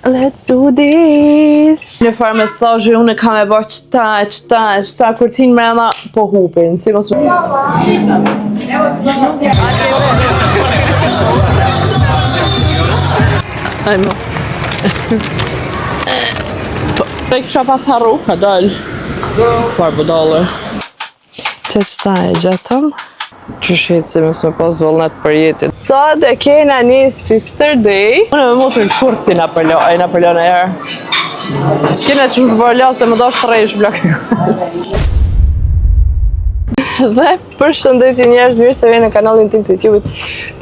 Let's do this! Në farë mesazhi unë kam e bërë qëta kur t'hin mrena po hupin, si mos më... Ajmo. E kësha pas harru, ka dal. Farë bëdallë. Qëta e gjetëm. Qëshit si mësë me pas vullnet për jetit. Sot e kena një sister day. Unë me mutër në kursi na përlo në herë. S'kene që më përlo se më do shtrejsh blok e kursi. Dhe për shëndetje njerëz, mirë se vini në kanalin tim të YouTube.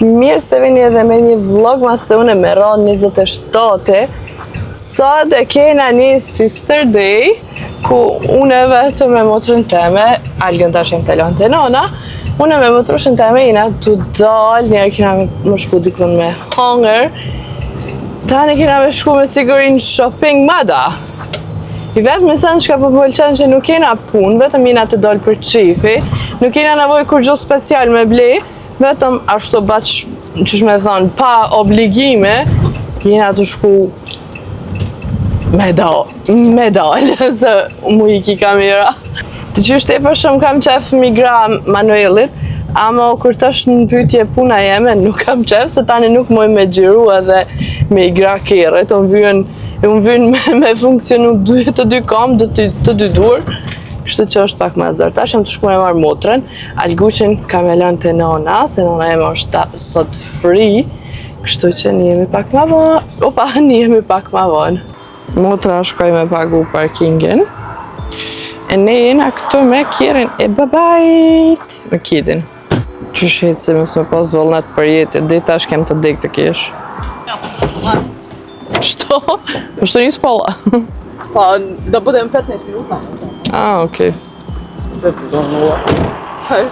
Mirë se vini edhe me një vlog ma se unë me ron 27. Sot e kena një sister day, ku unë vetë me motrën teme, Algën tash jem telon të nona, unë me motrën teme jena të dal, njerë kena me shku dikun me hunger, tani kena me shku me sigurin shopping mada. I vetë me sen shka pëlqen që nuk kena pun, vetëm jena të dal për qifi, nuk kena nevoj kur gjo special me ble, vetëm ashtu baq, qësh me thonë, pa obligime, jena të shku me dal, se mu i ki kamera. Të qysh te për shumë kam qef migra manuelit, ama kur tash në pyetje puna jeme, nuk kam qef, se tani nuk moj me gjiru edhe me igra keret, unë vyn me funksionu të dy kam, të dy dur, kështu që është pak ma zërë. Tash jam të shku me marrë motrën, Alguqin kam e lënë të nona, se nona jeme është sot free, kështu që një jemi pak ma vonë. Motra shkoj me pagu parkingin. E ne jena këtu me Kirin e babajt. Me Kidin. Qëshit si mësë me pas vullnet për jetit. Dhe tash kem të dik të kish. Shto? Shto një s'polla? Pa, da budem 15 minuta. Okej. Dhe të zonë në ua. Hej.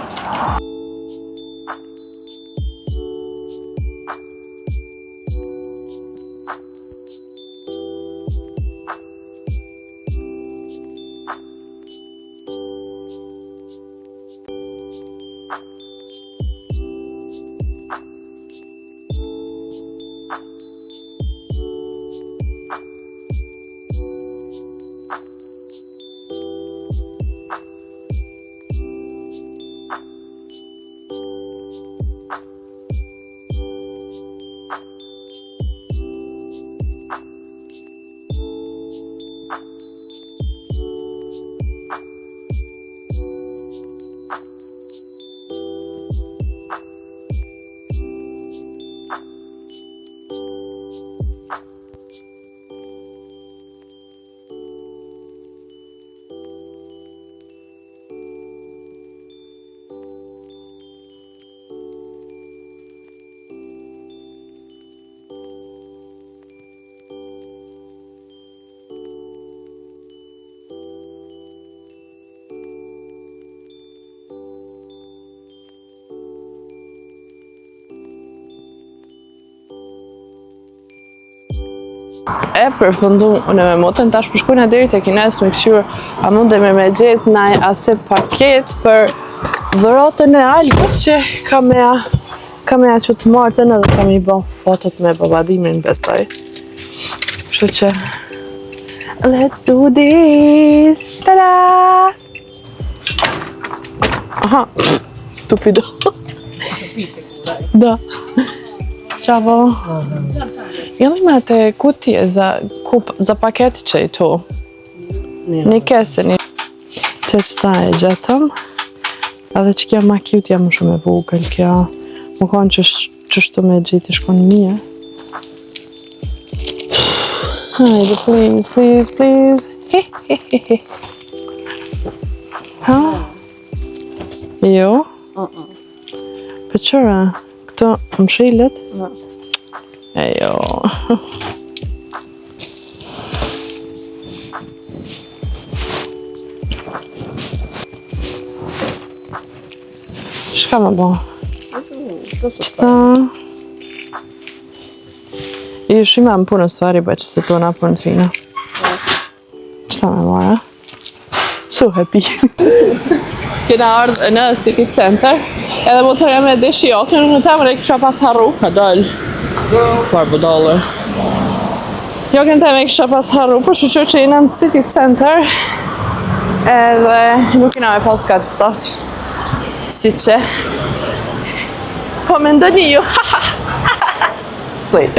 E përfundu unë me motën, tash përshkujna deri të kines me këqyr, a mundem me gjetë naj ase paket për dhëratën e Algës që kam e që të martën edhe kam i bon fotot me babadimin besoj. Kështu që let's do this! Tada! Aha, stupido. Da. Zdravo. Jel imate kutije za paket që i tu? Një kese, një... Qëta e gjetëm. Edhe që kja ma cute jam shumë e vogël, kja... Më konë qështu me gjitë i shkon mija. Hajde, please. Ha? Jo? Për qëra? Këto më shilet? Ejo. Shka më bo? Qëta? I shima më punë svari, ba që se tona punë të fina. Qëta me mora? So happy. Kena ardhë në City Center, edhe më të rejme e deshi oknë, nuk në temë e kësha pas harru, ka dollë. Kvar budolër. Jo kënë temë e kësha pas harru, për shqyqo që jena në City Center, edhe nuk kena me pas ka qëftat. Si që. Po me ndoni ju, ha ha ha. Sweet.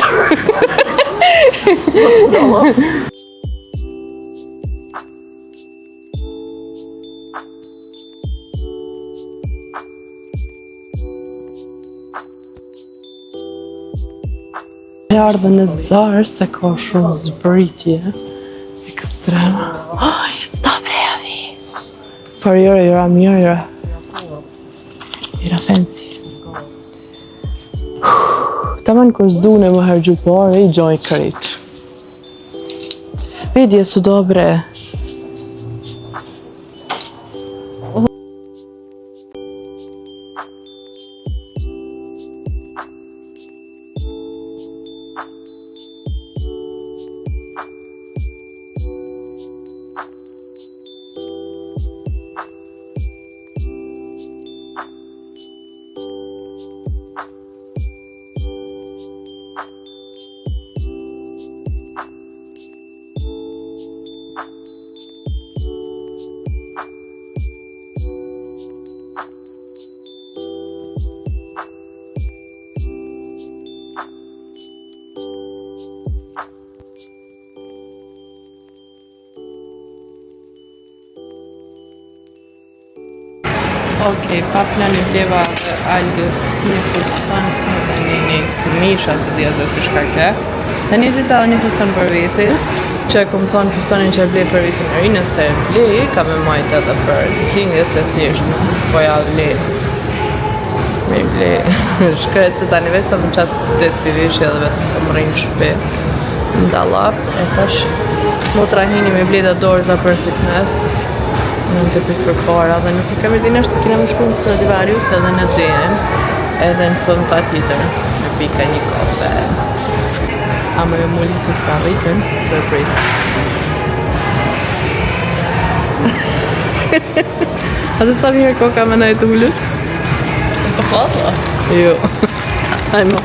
Ardhe në Zarë se ka shumë zbritje ekstreme. Oj, s'ta brevi! Për jëra mirë, jëra fancy. Taman kur s'dune më hergju pare, i gjoj kërit. Vidje su dobre. Okej, pa plani vleva dhe algës një fustan edhe një këmisha së dhja dhe të shkake. Dhe një gjitha një fustan për viti, që e këmë thonë fustanin që e blej për vitin e ri, nëse e blej, ka me majt edhe për të klingës e thjesht, po ja blej. Me blej shkret se tani vetë sa më qatë 8 pivishje dhe vetë të më rrinë shpe në dalap, e tash më të rahini me blej dhe dorza për fitness. Në të pikë për para dhe nuk e kemi din është të kina më shku në Stradivarius edhe në den edhe në fëm pa tjetër me pika një kafe a me mulli këtë ka rikën për pritë a të sa mirë koka me najtë ullur? Ska fasa? Jo hajmo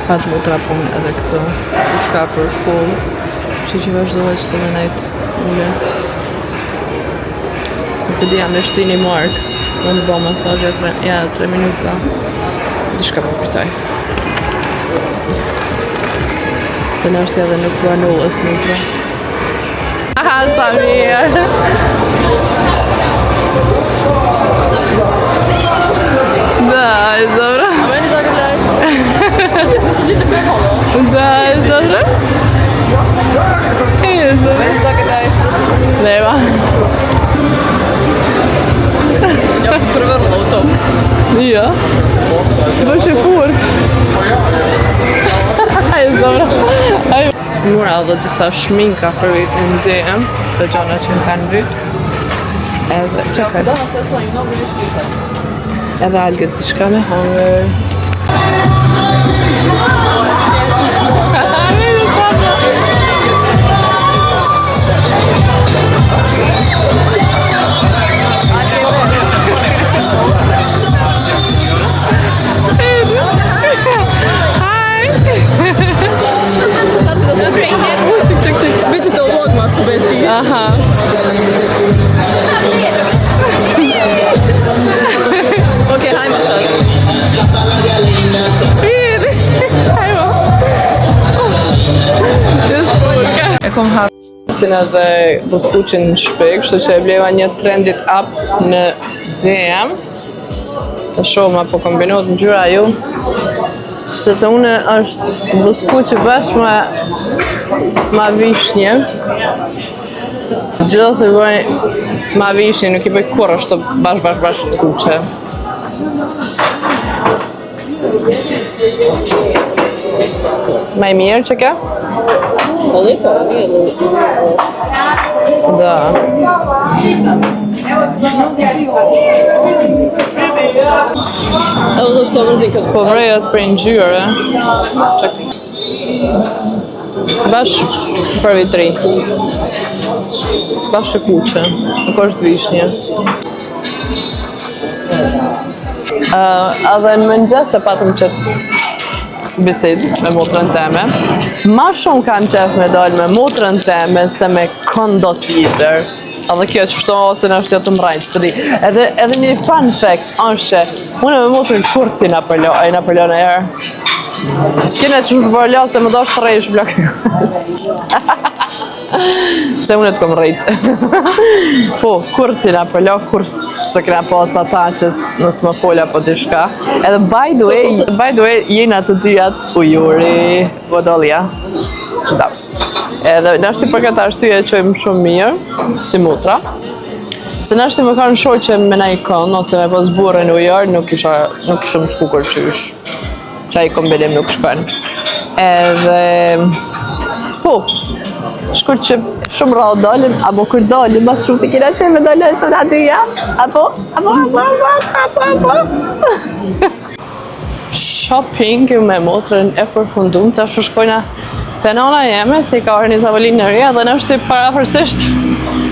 Patë më trapun edhe këto u shka për shkollë që vazhdohet që të me najtë ullë. Nuk të dija me shtu një mark, më në bo masajë, 3 minuta. Dishka më përtaj. Se në është edhe nuk banullët minuta. Aha, sa mirë! Da, e zobra. A meni za gëllaj? Da, e zobra. Meni za gëllaj? Nema. Ja sam prvrla u tom. Ja. Baš je fur. Ajde, dobro. Mura edhe disa shminka për vitin DM, të gjona që më kanë vyt. Edhe, qëkaj. Da, se slajnë, no bëjë shlita. Edhe algës të shka me hangër. Biće to vlogmas u besti. Aha. Okej, hajmo sad. Hajmo. E kom hapsin edhe buskuqin në shpik, kështu që e bleva një trendit app në DM. Të shumë apo kombinohet në gjyra ju. Se të une është buskuqi bashkë ma vishnje. Gjithë i bëj ma vishnje, nuk i bëj kur është bashkë kuqe. Ma i mirë që ke? Da. Evo do što mrzika. Po vrejët për ngjyre. Bash për vitri. s'ka kuqe, nuk është vishnje. Edhe në mëngjes e patëm që bisedë me motrën teme. Ma shumë kanë qef me dalë me motrën teme se me këndo tjetër. Edhe kjo që shto ose në është jo të mrajtë, s'pëdi. Edhe një fun fact është që unë me motrën kursi na përlo në herë. S'kene që më përlo se më do është rejsh blokë kurs. Se unë e të kom rejtë. Po, kursi na përlo, kurs se kena pas ata që nësë më folja po dishka. Edhe by the way, jena të dyjat ujuri, vodolja. Da. Edhe nashti për këtë arsye e qojmë shumë mirë, si motra. Se nashti më kanë shoqe me na ikon, ose me pas burën ujër, nuk ishëm shku kërqysh. Qaj kombinim nuk shkën. Edhe, po, shkur që shumë rao dalim, apo kur dalim, mas shumë të kina që me dalim të nga dyja, apo. Shopping me motrën e përfundum, të është përshkojna të nona jeme, se i ka orë një zavolinë në rria, dhe në është i parafërsisht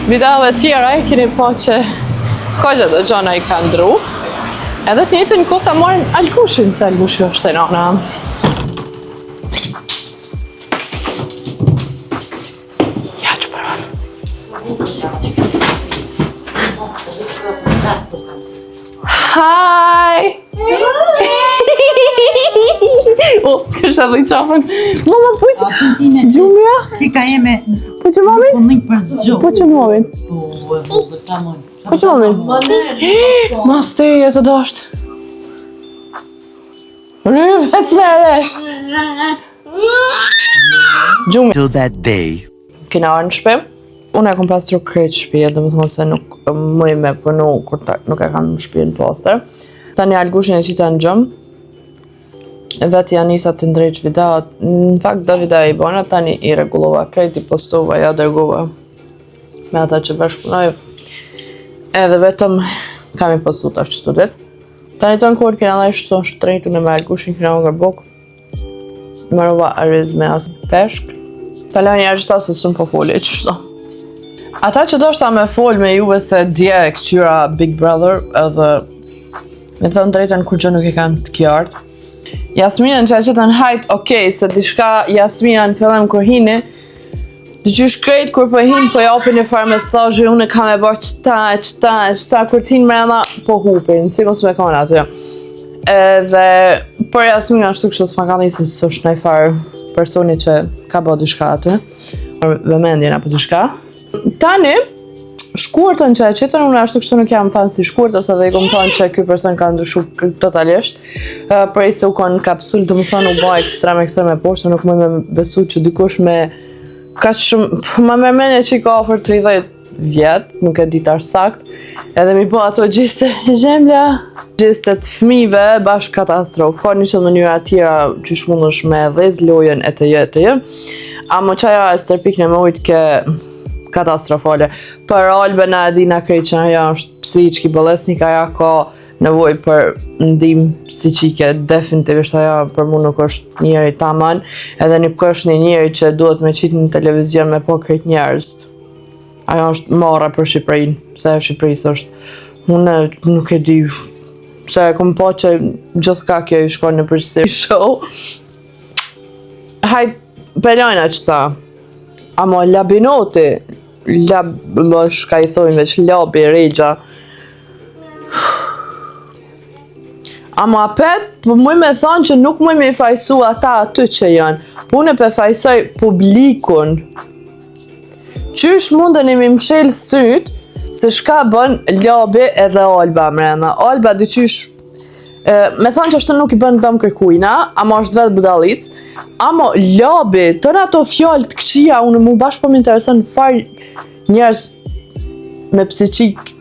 videove tjera e kini po që kogja do gjona i ka ndru. Edhe të njëtën kohë ta marrin Algushin, se Algushi është të nona. Ja që përva. Hi! O, kështë edhe i qafën. Mama, po që... Gjumja? Qika jeme... Po që mamin? Po një për zgjo. Po që mamin? Po që mamin? Mas te e të dashtë. Rëvet mere! Gjumja. Till that day. Kina orë në shpe. Unë e kom pastru krejt shpje, dhe më thonë se nuk mëj me përnu kur nuk e kam shpje në pastër. Tani Algushin e qita në gjëmë. Vetë janë njësa të ndrejq videot. Në fakt do video i bona, tani i regulova krejt, i postova, ja dërgova me ata që bashkëpunoj. Edhe vetëm kam i postu tash qëto dit. Tani të në kur kena dhe shton shtrejtu në me Algushin, kena më gërbok. Marova ariz me asë peshk. Talani argjita se sënë po foli qështo. Ata që do shta me fol me juve se dje e këqyra Big Brother, edhe me thënë drejten kur gjë nuk e kam të kjartë. Jasminën që e qëtën hajt, okej, se dishka Jasmina në fillim kur hini, dhe që shkrejt kur po hinë, po japin e farë mesazhe, unë kam e bërë qëta, kur t'hinë mrena, po hupin, si mos me kona aty. Edhe, për Jasmina ashtu kështë s'ma ka njësë së është nëj farë personi që ka bërë dishka aty, vëmendjen apo dishka. Tani, shkurtën që e qitën, unë ashtu kështu nuk jam fanë si shkurtës, edhe i kom thonë që ky person ka ndryshu totalisht, prej se u konë kapsull, të më thonë u ba ekstrem e poshtë, nuk më me besu që dikush me ka shumë, ma mërmenje që i ka ofër 30 vjetë, nuk e ditar sakt, edhe mi po ato gjiste gjemlja, gjiste të fmive, bashkë katastrofë, ka një qëtë mënyra tjera që shmundësh me dhez lojen e të jetë, amo qaja e stërpik në më ujtë ke katastrofale. Për Albën e Adina krejt që aja është psiqki bolesnik, aja ka nevoj për ndim psiqike, definitivisht aja për mu nuk është njeri taman, edhe nuk është një njeri që duhet me qitë në televizion me po krejt njerëz. Aja është marra për Shqipërinë, se Shqipërisë është. Unë nuk e di, se e kom po që gjithka kjo i shkon në përgjithësi show. Hajt, pelojna që ta, amo labinoti, më shka i thojnë veç labi, regja. Amo apet, po muj me thonë që nuk muj me i fajsu ata aty që janë, po unë pe fajsoj publikun. Qysh mundën i mi mshel syt, se shka bën labi edhe Alba mrena. Alba dy qysh, me thonë që ashtë nuk i bën dëm kërkujna, amo është vetë budalic, amo labi, tërë ato fjallë të këqia, unë mu bashkë po më interesën farë njerës me psiqik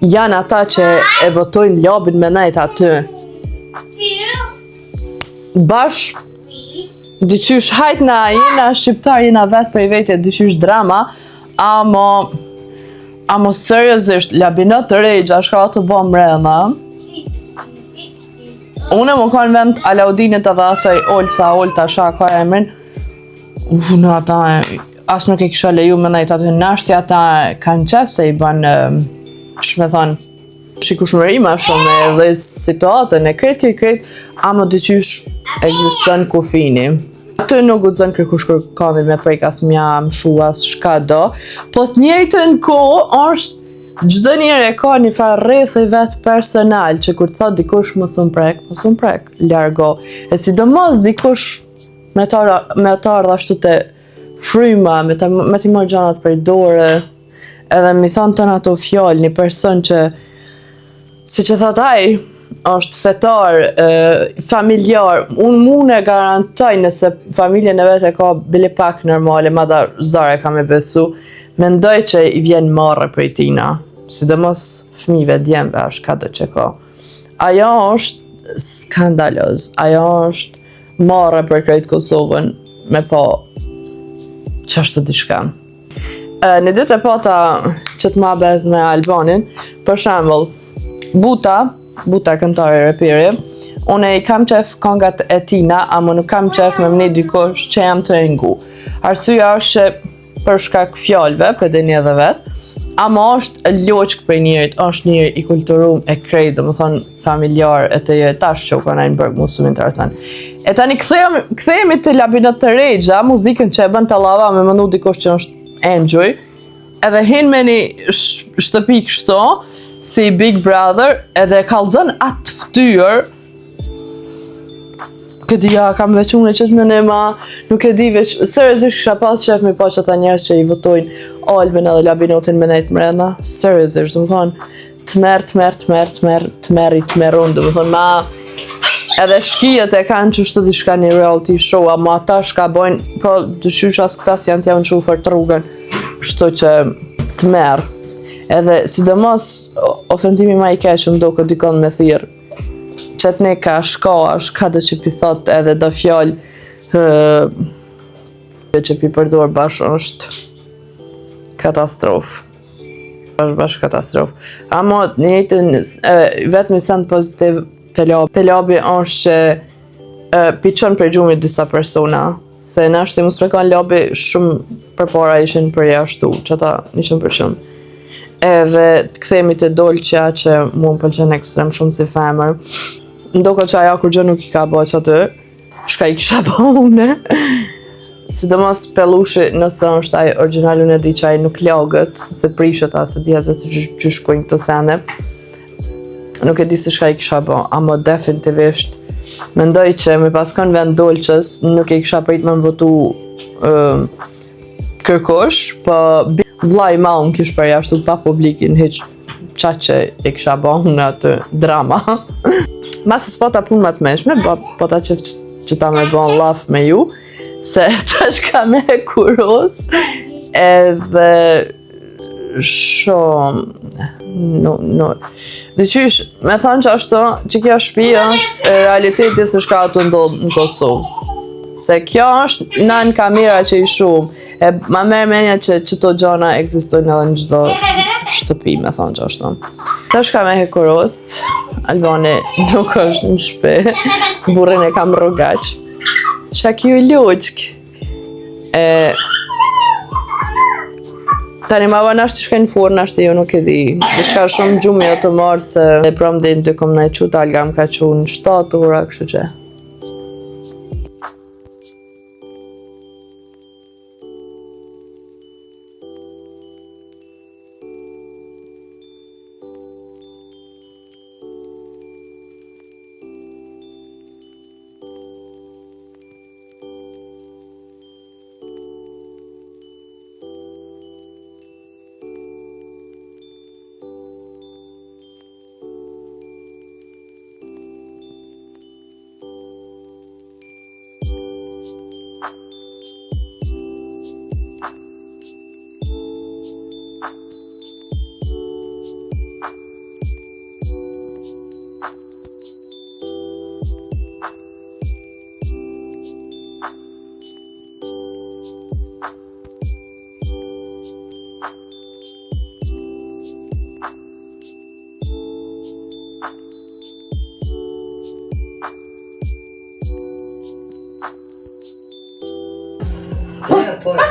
janë ata që e votojnë labin me najt aty. Bashkë, dyqysh hajt na jena shqiptar, jena vetë prej vete, dyqysh drama, amo seriosisht, labinat të regja, shka të bo mrena. Unë më kanë vend Alaudinit edhe asaj Olta Sha ka emrin. Unë as nuk e kisha leju me ndajt atë nashtja, ata kanë qef se i ban, shme thonë, shikushmëri ma shumë edhe situatën e kret, ama dyqysh ekziston kufini. Atë nuk guxon kërkush kërkoni me prejk as mjam, shuas, shka do, po të njëjtën kohë është çdo njeri e ka një farë rrethi vet personal që kur thot dikush mos un prek, largo. E sidomos dikush me të ardha ashtu te fryma, me t'i marrë gjanat prej dore, edhe mi thonë tënë ato fjallë, një person që, si që thot ai, është fetar, familjar, unë mune garantoj nëse familjen e vetë e ka bile pak normale, madha zare ka me besu, mendoj që i vjen marrë prej tina, sidomos fëmijëve djemve është ka do që ka. Ajo është skandaloz, ajo është marrë për krejtë Kosovën, me po që është të diçka. Në ditë e pata që të mabet me Albanin, për shembull, Buta këntare repiri, unë i kam qef kongat e tina, ama nuk kam qef me mni dikush që jam të engu. Arsyeja është që për shkak fjallëve, për dhe një edhe vetë, ama është loqk për njerit, është njëri i kulturum e krejt, dhe më thonë familjar e të jetash që u ka najnë bërg mu shumë interesant. E tani kthehemi të labinat të regja, muzikën që e bën të lava me mëndu dikush që është enjoy, edhe hin me një shtëpi kështo, si Big Brother, edhe kallëzën atë ftyrë, këtë ja, kam veç unë e qëtë më nema, nuk e di veç, seriozisht kisha pas qef me pa që ata njerës që i votojnë Albin edhe Labinotin me nejtë mrena, seriozisht, du më thonë, të merun, du më thonë, ma, edhe shkijet e kanë që shtë dishka një reality show, ama ata shka bojnë, po, dëshysh as këta si janë t'javën shufër të rrugën, shto që të merë. Edhe sidomos ofendimi ma i keq më do këtë dikon me thirë. Qëtë ne ka shka do që pi thot edhe do fjallë që pi përdor bashkë është katastrofë. është bashkë katastrofë. Amo njëjtën, vetëm i send pozitiv të labi është që piqon për gjumit disa persona. Se nashti mu s'pekon labi shumë përpara ishin për jashtu, që ata 100%. Edhe të kthehemi te Dolçja që mua më pëlqen ekstrem shumë si femër. Ndoko që ajo kur gjë nuk i ka bë atë, shka i kisha bë une. Sidomos pellushi nëse është ai origjinal unë e di që ai nuk lagët, se prishet se di se që shkojnë këto sene. Nuk e di se shka i kisha bë, ama definitivisht mendoj që me paskon vend Dolçës nuk e kisha prit me më votu kërkosh, po vllai ma unë kish përjashtu pa publikin hiq qa që i kisha bëhë në atë drama. Masë s'po ta punë ma të meshme, po ta që ta me bëhë laf me ju, se ta shka me kuros, edhe shumë, dhe qysh, me thonë që ashtu, që kjo shpi është realiteti së shka të ndodhë në Kosovë. Se kjo është nën kamera që i shumë, e ma merë menja që qëto gjona eksistojnë edhe në gjdo shtëpi, me thonë që ashtu. Të shka me hekuros, Albani nuk është në shpe, burrin e kam rrugaq. Qa kjo i loqk. Tani ma va nashtë shkajnë furë, nashtë jo nuk e di. Shka shumë gjumi o të marë se e prom dhe në dy kom në e qutë, alga më ka qunë 7 ura, kështu që.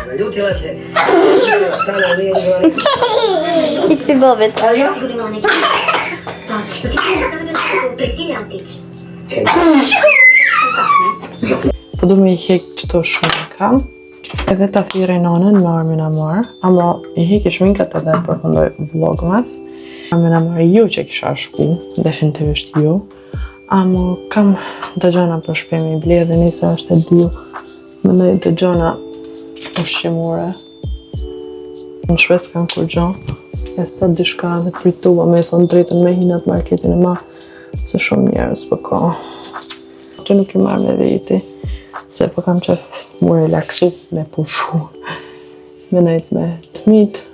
Naljutila se. Stala nije uzela neki. Ispi Bobet. Ali ja sigurno imala neki. Da, jel ti sigurno da sam prisiljena otići? Po du me I hek qëto shminka, edhe ta thirrej nanën me Armin Amar, ama I heki shminkat edhe përfundoj vlogmas. Armin Amar jo që kisha shku, definitivisht jo, ama kam të gjona për shpemi I blerë dhe nisë është e diu, mendoj të gjona ushqimore. Në shpes kanë kur gjonë, e sot dishka dhe pritua me thonë drejtën me hinat marketin e ma, se shumë njerës për ka. Që nuk I marrë me veti, se po kam qef mu relaksu me pushu, me nejt me të mitë.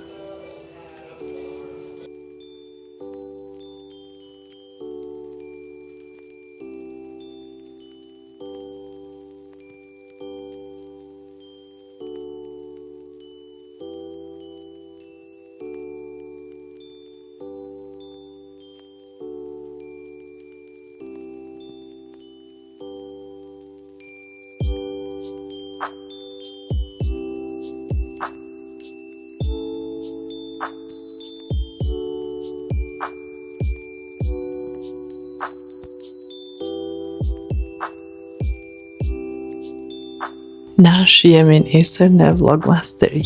Nash jemi nesër në vlogmas të ri.